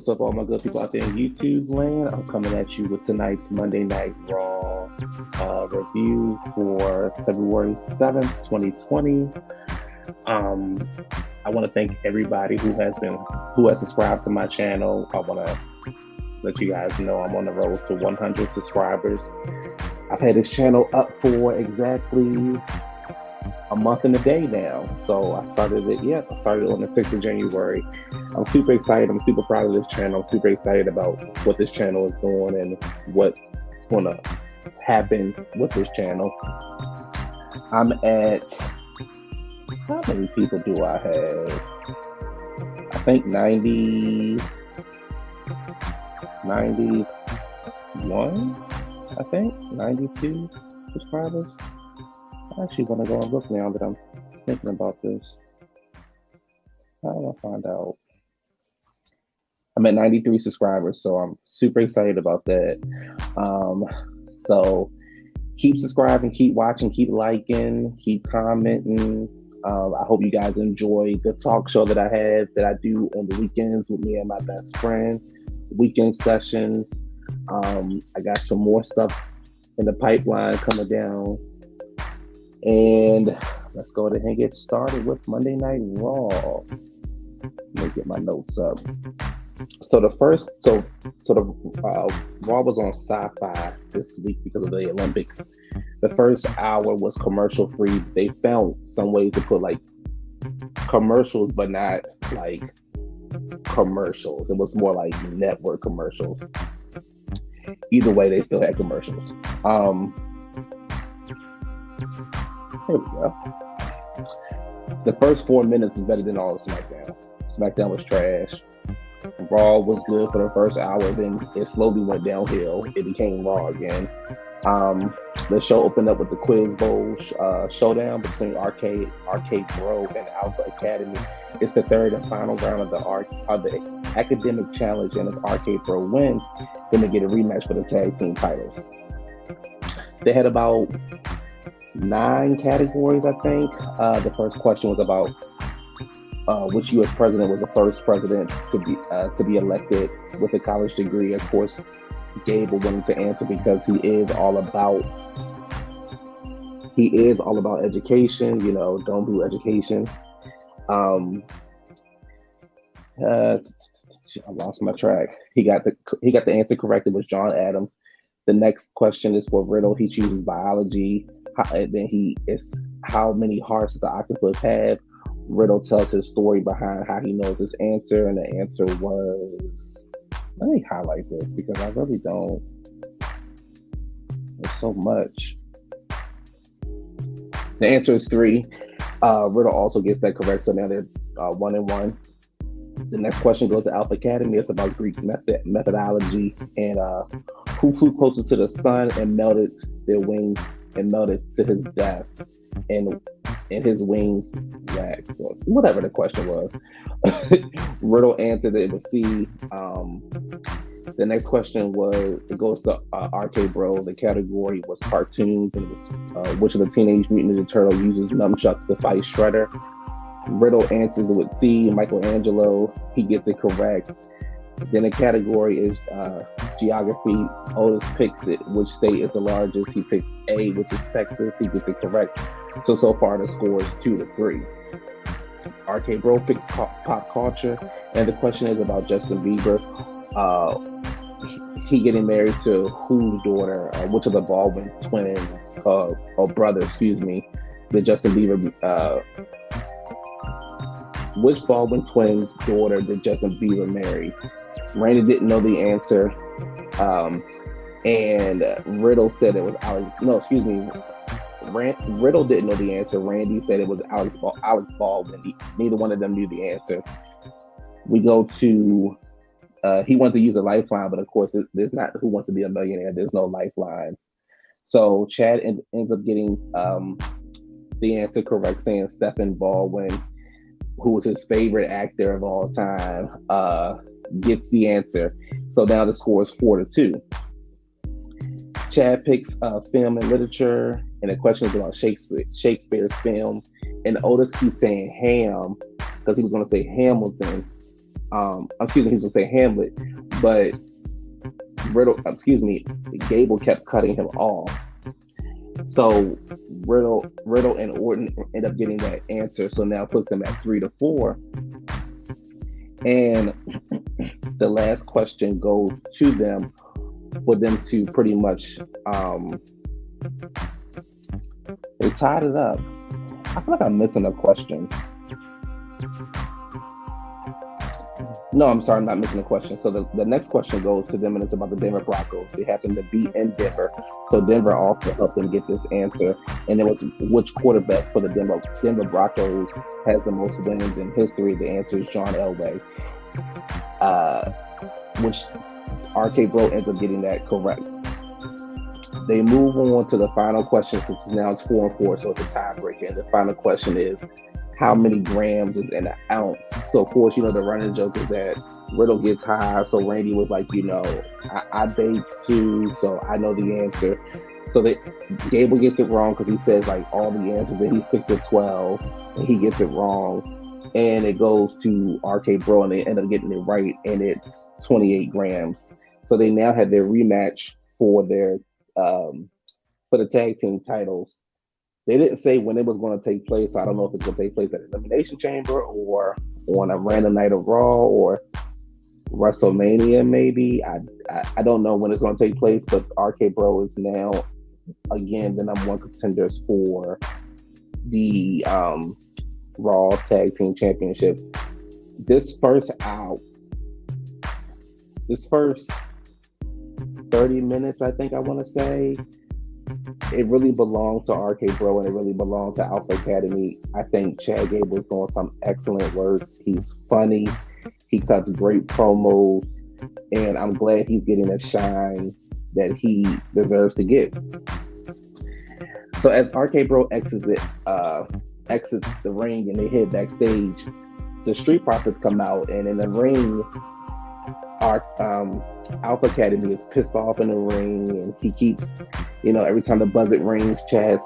What's up, all my good people out there in YouTube land? I'm coming at you with tonight's Monday Night Raw review for February 7th, 2020. I want to thank everybody who has subscribed to my channel. I want to let you guys know I'm on the road to 100 subscribers. I've had this channel up for exactly a month and a day now. So I started it on the 6th of January. I'm super excited. I'm super proud of this channel. I'm super excited about what this channel is doing and what's going to happen with this channel. I'm at, how many people do I have? I think 91, I think, 92 subscribers. I actually want to go and look now that I'm thinking about this. How do I find out? I'm at 93 subscribers, so I'm super excited about that. So keep subscribing, keep watching, keep liking, keep commenting. I hope you guys enjoy the talk show that I do on the weekends with me and my best friend. Weekend sessions. I got some more stuff in the pipeline coming down. And let's go ahead and get started with Monday Night Raw. Let me get my notes up. So the Raw was on Sci-Fi this week because of the Olympics. The first hour was commercial free. They found some ways to put like commercials, but not like commercials. It was more like network commercials. Either way, they still had commercials. Here we go. The first 4 minutes is better than all of SmackDown. SmackDown was trash. Raw was good for the first hour, then it slowly went downhill. It became Raw again. The show opened up with the Quiz Bowl showdown between Arcade Bro and Alpha Academy. It's the third and final round of the Academic Challenge, and if Arcade Bro wins, then they get a rematch for the tag team titles. They had about 9 categories, I think. The first question was about which U.S. president was the first president to be elected with a college degree. Of course, Gable wanted to answer because he is all about education. You know, don't do education. I lost my track. He got the answer correct. It was John Adams. The next question is for Riddle. He chooses biology. How many hearts does the octopus have? Riddle tells his story behind how he knows his answer, and the answer was, let me highlight this because I really don't. There's so much. The answer is 3. Riddle also gets that correct, so now they're 1-1. The next question goes to Alpha Academy. It's about Greek methodology and who flew closer to the sun and melted their wings and melted to his death, and his wings waxed. Whatever the question was. Riddle answered it was C. The next question goes to Arcade Bro. The category was cartoons, and it was which of the Teenage Mutant Ninja Turtles uses nunchucks to fight Shredder. Riddle answers it with C. Michelangelo. He gets it correct. Then the category is geography. Otis picks it. Which state is the largest? He picks A, which is Texas. He gets it correct. So far the score is 2-3. Arcade Bro picks pop culture, and the question is about Justin Bieber. He getting married to whose daughter? Which of the Baldwin twins or brothers? Excuse me. The Justin Bieber. Which Baldwin twins' daughter did Justin Bieber marry? Randy didn't know the answer, and Riddle said it was Alex. No, excuse me. Riddle didn't know the answer. Randy said it was Alex Baldwin. Neither one of them knew the answer. We go to he wanted to use a lifeline, but of course, there's not Who Wants to Be a Millionaire. There's no lifelines. So Chad ends up getting the answer correct, saying Stephen Baldwin, who was his favorite actor of all time, gets the answer. So now the score is 4-2. Chad picks film and literature, and the question is about Shakespeare's film. And Otis keeps saying Ham because he was going to say Hamilton. Excuse me, he was gonna say Hamlet, but Gable kept cutting him off. So Riddle and Orton end up getting that answer. So now it puts them at 3-4. And the last question goes to them for them to pretty much they tied it up. I feel like I'm missing a question. No, I'm sorry, I'm not missing a question. So the next question goes to them, and it's about the Denver Broncos. They happen to be in Denver, so Denver also helped them get this answer. And it was which quarterback for the Denver Broncos has the most wins in history? The answer is John Elway, which RK Bro ends up getting that correct. They move on to the final question because now it's 4-4, so it's a tiebreaker. And the final question is, how many grams is in an ounce? So of course, the running joke is that Riddle gets high. So Randy was like, I baked too, so I know the answer. So Gable gets it wrong because he says like all the answers, and he sticks with 12, and he gets it wrong. And it goes to RK Bro, and they end up getting it right, and it's 28 grams. So they now have their rematch for their for the tag team titles. They didn't say when it was going to take place. So I don't know if it's going to take place at Elimination Chamber or on a random night of Raw or WrestleMania, maybe. I don't know when it's going to take place, but RK Bro is now, again, the number one contenders for the Raw Tag Team Championships. This first 30 minutes, I think I want to say, it really belonged to RK Bro, and it really belonged to Alpha Academy. I think Chad Gable is doing some excellent work. He's funny. He cuts great promos, and I'm glad he's getting a shine that he deserves to get. So as RK Bro exits the ring and they head backstage, the Street Profits come out, and in the ring, our Alpha Academy is pissed off in the ring, and he keeps, every time the buzzer rings, Chad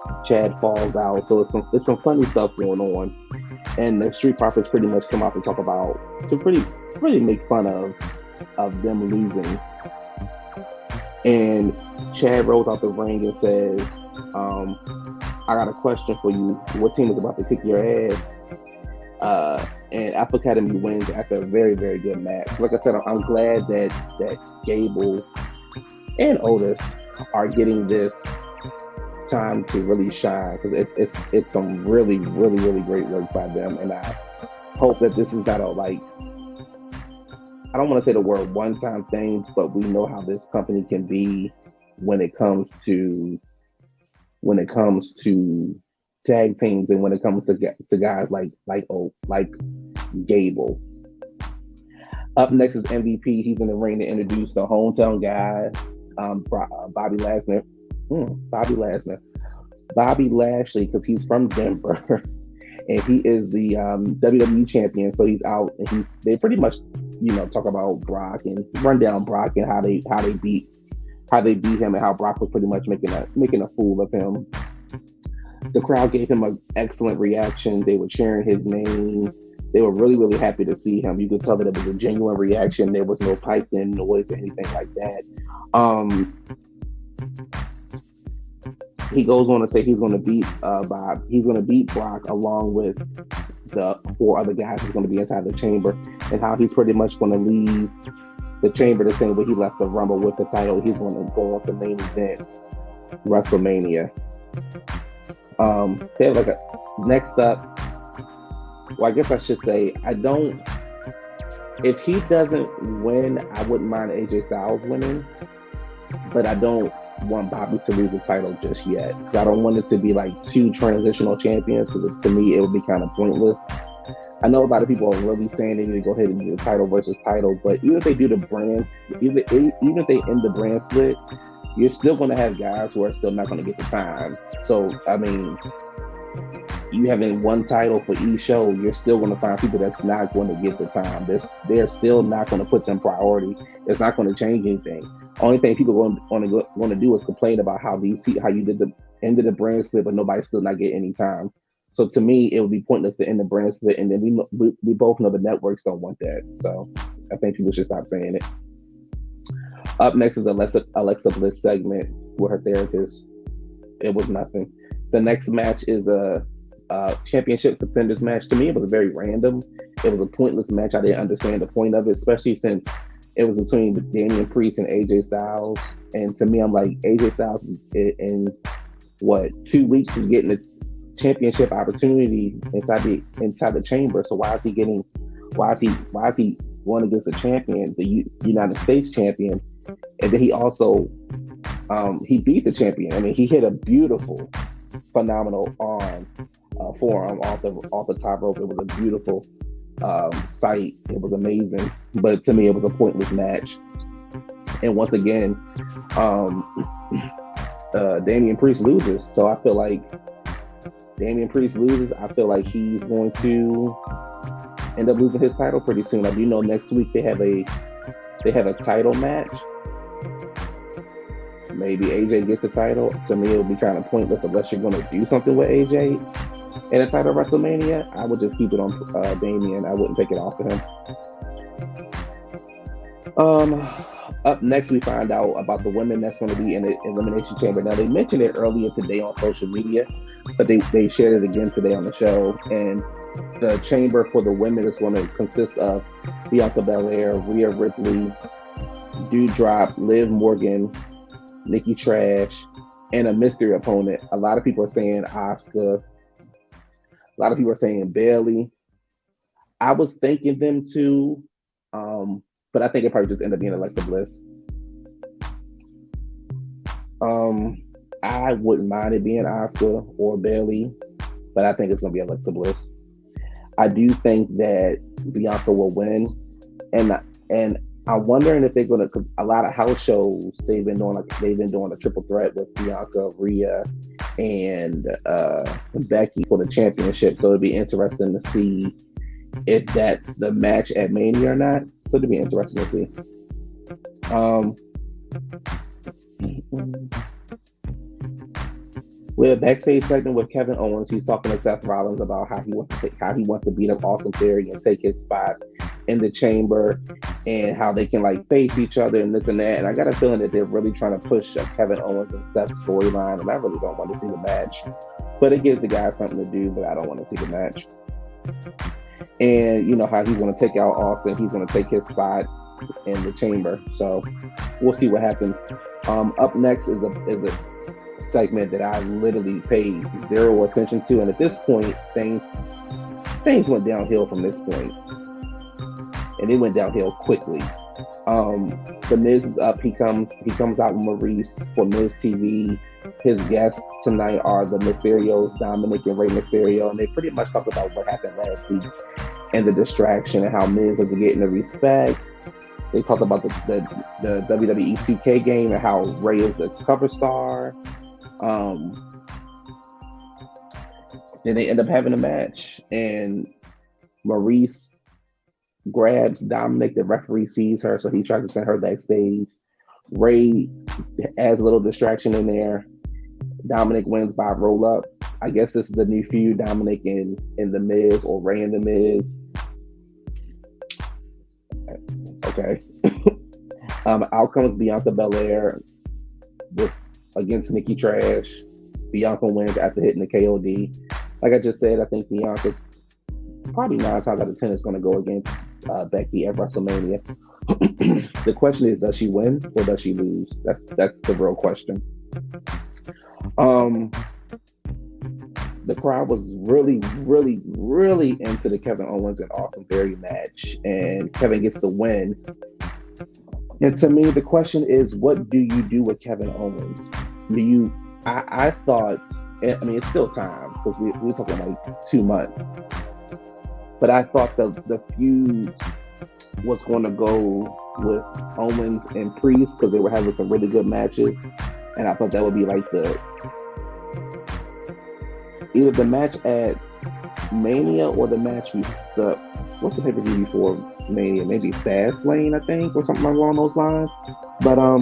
falls out. So it's some funny stuff going on, and the Street Profits pretty much come out and talk about to pretty make fun of them losing. And Chad rolls out the ring and says, "I got a question for you. What team is about to kick your ass?" And Alpha Academy wins after a very, very good match. So like I said, I'm glad that Gable and Otis are getting this time to really shine, because it's some really, really, really great work by them. And I hope that this is not a, like, I don't want to say the word one-time thing, but we know how this company can be when it comes to tag teams, and when it comes to guys like Gable. Up next is MVP. He's in the ring to introduce the hometown guy, Bobby Lashley. Bobby Lashley, because he's from Denver, and he is the WWE champion. So he's out, and they pretty much talk about Brock and run down Brock and how they beat him, and how Brock was pretty much making a fool of him. The crowd gave him an excellent reaction. They were cheering his name. They were really, really happy to see him. You could tell that it was a genuine reaction. There was no piped-in noise or anything like that. He goes on to say he's going to beat Bob. He's going to beat Brock along with the 4 other guys who's going to be inside the chamber, and how he's pretty much going to leave the chamber the same way he left the Rumble with the title. He's going to go on to main event WrestleMania. Next up, well, I guess I should say, if he doesn't win, I wouldn't mind AJ Styles winning, but I don't want Bobby to lose the title just yet, because I don't want it to be like 2 transitional champions, because to me, it would be kind of pointless. I know a lot of people are really saying they need to go ahead and do the title versus title, but even if they do the brands, even if they end the brand split, you're still going to have guys who are still not going to get the time. So, I mean, you having one title for each show, you're still going to find people that's not going to get the time. They're still not going to put them priority. It's not going to change anything. Only thing people want to do is complain about how you did the end of the brand split, but nobody's still not getting any time. So to me, it would be pointless to end the brand split, and then we both know the networks don't want that. So I think people should stop saying it. Up next is Alexa Bliss segment with her therapist. It was nothing. The next match is a championship contenders match. To me, it was very random. It was a pointless match. I didn't understand the point of it, especially since it was between Damian Priest and AJ Styles. And to me, I'm like, AJ Styles in what 2 weeks is getting a championship opportunity inside the chamber. So why is he going against the champion, the United States champion? And then he also he beat the champion. I mean, he hit a beautiful, phenomenal forearm off the top rope. It was a beautiful sight. It was amazing. But to me, it was a pointless match. And once again, Damian Priest loses. So I feel like Damian Priest loses. I feel like he's going to end up losing his title pretty soon. I do know next week they have a title match. Maybe AJ gets the title. To me, it would be kind of pointless unless you're going to do something with AJ in a title WrestleMania. I would just keep it on Damian. I wouldn't take it off of him. Up next, we find out about the women that's going to be in the Elimination Chamber. Now, they mentioned it earlier today on social media, but they shared it again today on the show. And the chamber for the women is going to consist of Bianca Belair, Rhea Ripley, Doudrop, Liv Morgan, Nikki Trash, and a mystery opponent. A lot of people are saying Asuka. A lot of people are saying Bayley. I was thinking them too, but I think it probably just ended up being Alexa Bliss. I wouldn't mind it being Asuka or Bayley, but I think it's going to be Alexa Bliss. I do think that Bianca will win, and I'm wondering if they're going to. Cause a lot of house shows they've been doing a triple threat with Bianca, Rhea, and Becky for the championship. So it'd be interesting to see if that's the match at Mania or not. So it'd be interesting to see. We have a backstage segment with Kevin Owens. He's talking to Seth Rollins about how he wants to beat up Austin Theory and take his spot in the chamber, and how they can like face each other and this and that. And I got a feeling that they're really trying to push Kevin Owens and Seth's storyline, and I really don't want to see the match. But it gives the guys something to do, but I don't want to see the match. And you know how he's going to take out Austin. He's going to take his spot in the chamber. So we'll see what happens. Up next is a segment that I literally paid zero attention to, and at this point, things went downhill from this point, and it went downhill quickly. The Miz is up. He comes out with Maurice for Miz TV. His guests tonight are the Mysterios, Dominic and Rey Mysterio, and they pretty much talk about what happened last week and the distraction and how Miz is getting the respect. They talk about the WWE 2K game and how Rey is the cover star. Then they end up having a match, and Maurice grabs Dominic. The referee sees her, so he tries to send her backstage. Rey adds a little distraction in there. Dominic wins by roll up. I guess this is the new feud, Dominic and the Miz, or Rey and the Miz. Okay. Out comes Bianca Belair against Nikki Trash. Bianca wins after hitting the KOD. Like I just said, I think Bianca's probably 9 times out of 10 is going to go against Becky at WrestleMania. The question is, does she win or does she lose? That's the real question. The crowd was really, really, really into the Kevin Owens and Austin Theory match, and Kevin gets the win. And to me, the question is, what do you do with Kevin Owens? I thought, I mean, it's still time because we're talking like 2 months. But I thought the feud was going to go with Owens and Priest because they were having some really good matches. And I thought that would be like either the match at Mania or the match what's the pay-per-view before Mania? Maybe Fastlane, I think, or something along those lines. But I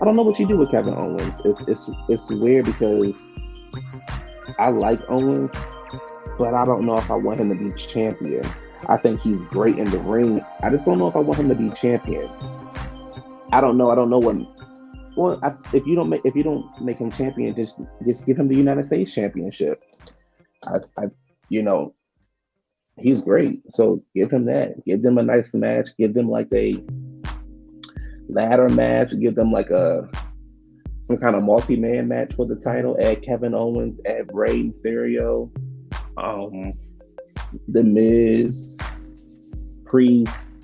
don't know what you do with Kevin Owens. It's weird because I like Owens, but I don't know if I want him to be champion. I think he's great in the ring. I just don't know if I want him to be champion. I don't know. If you don't make him champion, just give him the United States Championship. He's great. So give him that. Give them a nice match. Give them like a ladder match. Give them like some kind of multi-man match for the title. Add Kevin Owens. Add Rey Mysterio. The Miz. Priest.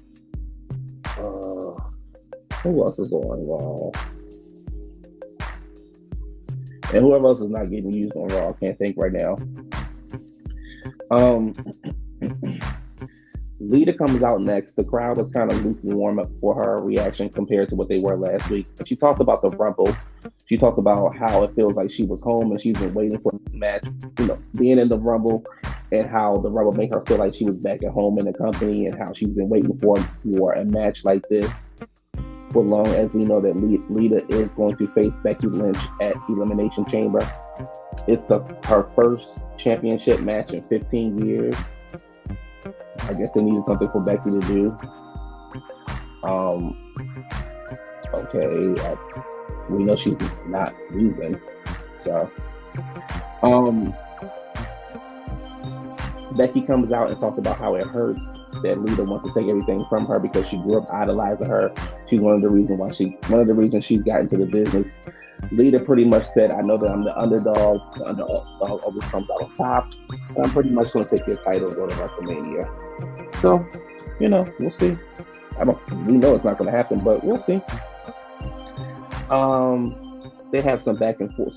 Who else is on Raw? And whoever else is not getting used on Raw, I can't think right now. Lita comes out next. The crowd was kind of lukewarm for her reaction compared to what they were last week. She talked about the Rumble. She talked about how it feels like she was home and she's been waiting for this match, being in the Rumble, and how the Rumble made her feel like she was back at home in the company, and how she's been waiting for a match like this for long, as we know that Lita is going to face Becky Lynch at Elimination Chamber. It's her first championship match in 15 years. I guess they needed something for Becky to do. We know she's not losing. So, Becky comes out and talks about how it hurts that Lita wants to take everything from her because she grew up idolizing her. She's one of the reasons she's gotten to the business. Lita pretty much said, "I know that I'm the underdog. The underdog always comes out on top. And I'm pretty much going to take your title and go to WrestleMania." So, we'll see. We know it's not going to happen, but we'll see. They have some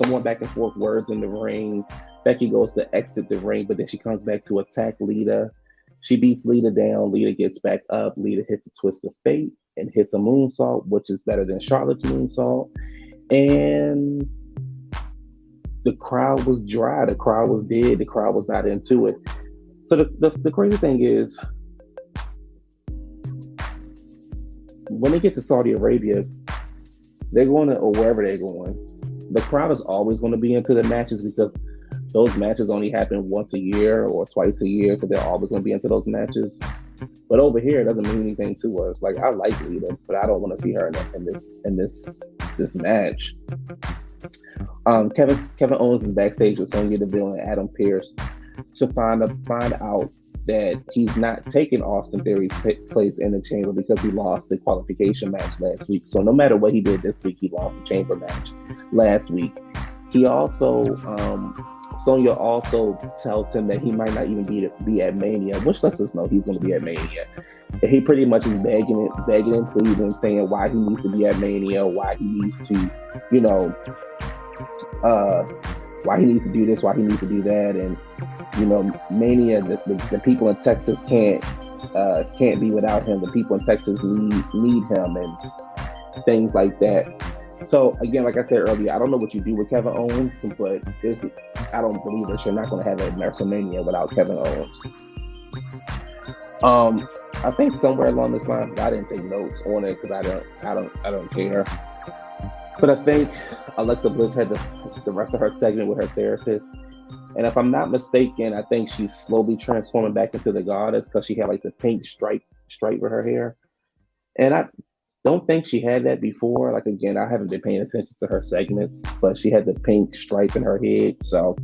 more back and forth words in the ring. Becky goes to exit the ring, but then she comes back to attack Lita. She beats Lita down. Lita gets back up. Lita hits a twist of fate and hits a moonsault, which is better than Charlotte's moonsault. And the crowd was dry. The crowd was dead. The crowd was not into it. So the crazy thing is, when they get to Saudi Arabia, they're going to, or wherever they're going, the crowd is always going to be into the matches because those matches only happen once a year or twice a year, so they're always going to be into those matches. But over here, it doesn't mean anything to us. Like, I like Lita, but I don't want to see her in this match. Kevin Owens is backstage with Sonya Deville and Adam Pearce to find out that he's not taking Austin Theory's place in the Chamber because he lost the qualification match last week. So no matter what he did this week, he lost the Chamber match last week. He also, Sonya also tells him that he might not even be at Mania, which lets us know he's going to be at Mania. And he pretty much is begging and pleading, saying why he needs to be at Mania, why he needs to, why he needs to do this, why he needs to do that, and Mania. The people in Texas can't be without him. The people in Texas need him, and things like that. So again, like I said earlier, I don't know what you do with Kevin Owens, but I don't believe that you're not going to have a WrestleMania without Kevin Owens. I think somewhere along this line, I didn't take notes on it because I don't care. But I think Alexa Bliss had the rest of her segment with her therapist. And if I'm not mistaken, I think she's slowly transforming back into the goddess because she had like the pink stripe with her hair. And I don't think she had that before. Like, again, I haven't been paying attention to her segments, but she had the pink stripe in her head. So,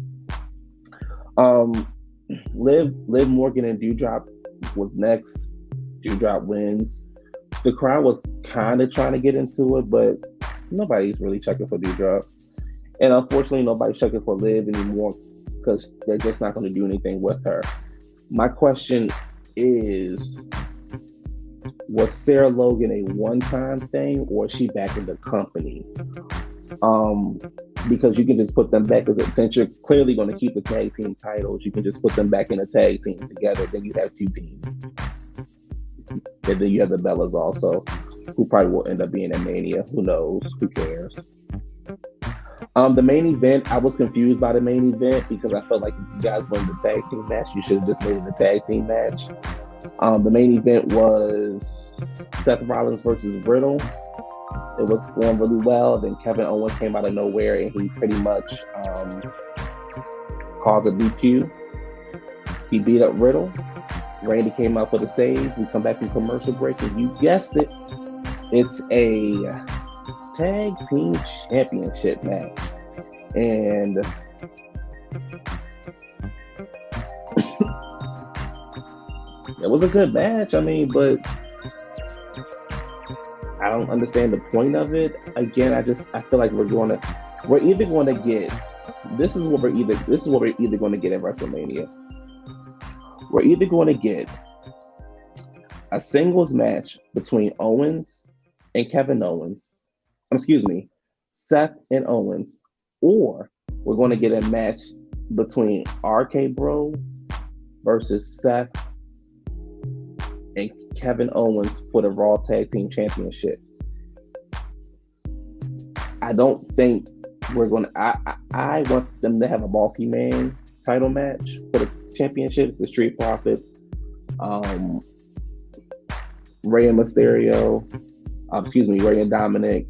Liv Morgan and Doudrop was next. Doudrop wins. The crowd was kind of trying to get into it, but nobody's really checking for Doudrop. And unfortunately, nobody's checking for Liv anymore because they're just not going to do anything with her. My question is, was Sarah Logan a one-time thing, or is she back in the company? Because you can just put them back, since you're clearly going to keep the tag team titles, you can just put them back in a tag team together. Then you have two teams. And then you have the Bellas also, who probably will end up being in Mania. Who knows? Who cares? The main event, I was confused by the main event because I felt like if you guys wanted the tag team match, you should have just made it a tag team match. The main event was Seth Rollins versus Riddle. It was going really well. Then Kevin Owens came out of nowhere and he pretty much caused a DQ. He beat up Riddle. Randy came out for the save. We come back from commercial break, and you guessed it, it's a tag team championship match. And it was a good match. I mean, but I don't understand the point of it. Again, I feel like we're either going to get this is what we're either going to get at WrestleMania. We're either going to get a singles match between Owens and Kevin Owens. Excuse me, Seth and Owens, or we're going to get a match between RK Bro versus Seth and Kevin Owens for the Raw Tag Team Championship. I don't think we're going to... I want them to have a multi-man title match for the championship. The Street Profits, Rey and Mysterio, Rey and Dominic,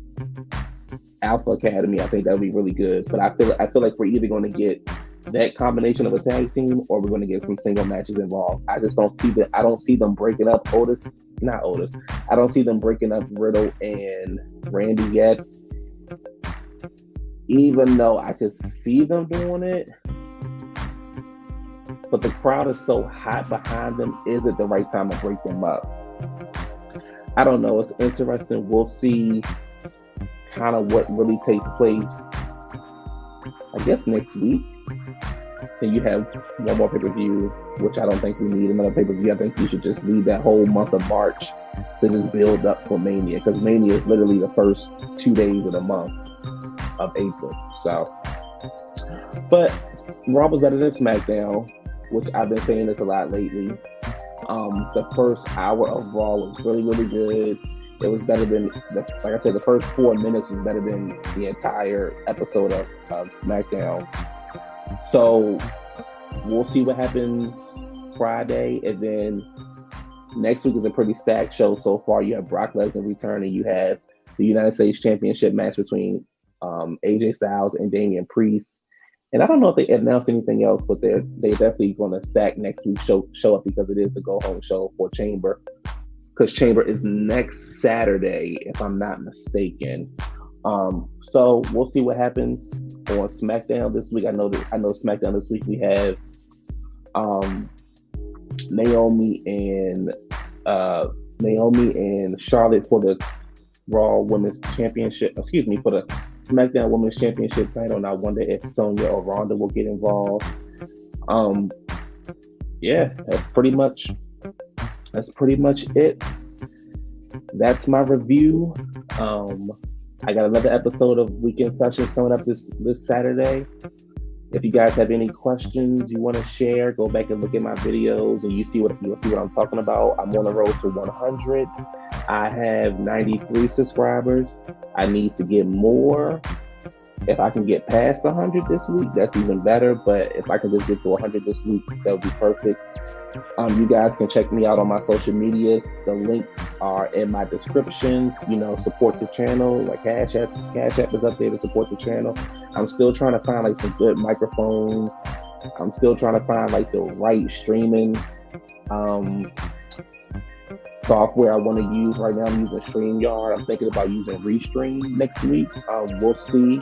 Alpha Academy. I think that would be really good. But I feel like we're either going to get that combination of a tag team, or we're going to get some single matches involved. I just don't see that. I don't see them breaking up I don't see them breaking up Riddle and Randy yet. Even though I could see them doing it, but the crowd is so hot behind them. Is it the right time to break them up? I don't know. It's interesting. We'll see kind of what really takes place, I guess, next week. And you have one more pay-per-view, which I don't think we need another pay-per-view. I think you should just leave that whole month of March to just build up for Mania, because Mania is literally the first 2 days of the month of April. So, but Raw was better than SmackDown, which I've been saying this a lot lately. The first hour of Raw was really, really good. It was better than, like I said, the first 4 minutes was better than the entire episode of SmackDown. So we'll see what happens Friday, and then next week is a pretty stacked show so far. You have Brock Lesnar returning. You have the United States Championship match between AJ Styles and Damian Priest. And I don't know if they announced anything else, but they're definitely going to stack next week's show up, because it is the go-home show for Chamber. Because Chamber is next Saturday, if I'm not mistaken. So we'll see what happens on SmackDown this week. I know SmackDown this week we have Naomi and Charlotte for the Raw Women's Championship. For the SmackDown Women's Championship title, and I wonder if Sonya or Ronda will get involved. Yeah, that's pretty much it. That's my review. I got another episode of Weekend Sessions coming up this Saturday. If you guys have any questions you want to share, go back and look at my videos, and you'll see what I'm talking about. I'm on the road to 100. I have 93 subscribers. I need to get more. If I can get past 100 this week, that's even better. But if I can just get to 100 this week, that would be perfect. You guys can check me out on my social medias. The links are in my descriptions. Support the channel. Like Cash App is up there to support the channel. I'm still trying to find some good microphones. I'm still trying to find the right streaming software I want to use. Right now I'm using StreamYard. I'm thinking about using Restream next week. We'll see.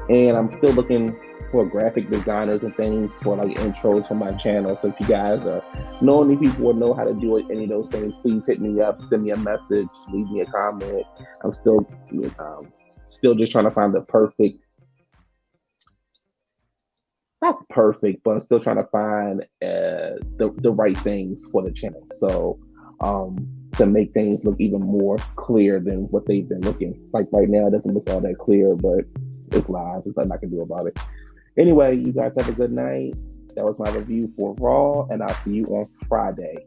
And I'm still looking for graphic designers and things for intros for my channel. So if you guys know any people or know how to do any of those things, please hit me up, send me a message, leave me a comment. I'm still just trying to find the perfect, not perfect, but I'm still trying to find the right things for the channel. So to make things look even more clear than what they've been looking like right now. It doesn't look all that clear, but it's live. There's nothing I can do about it. Anyway, you guys have a good night. That was my review for Raw, and I'll see you on Friday.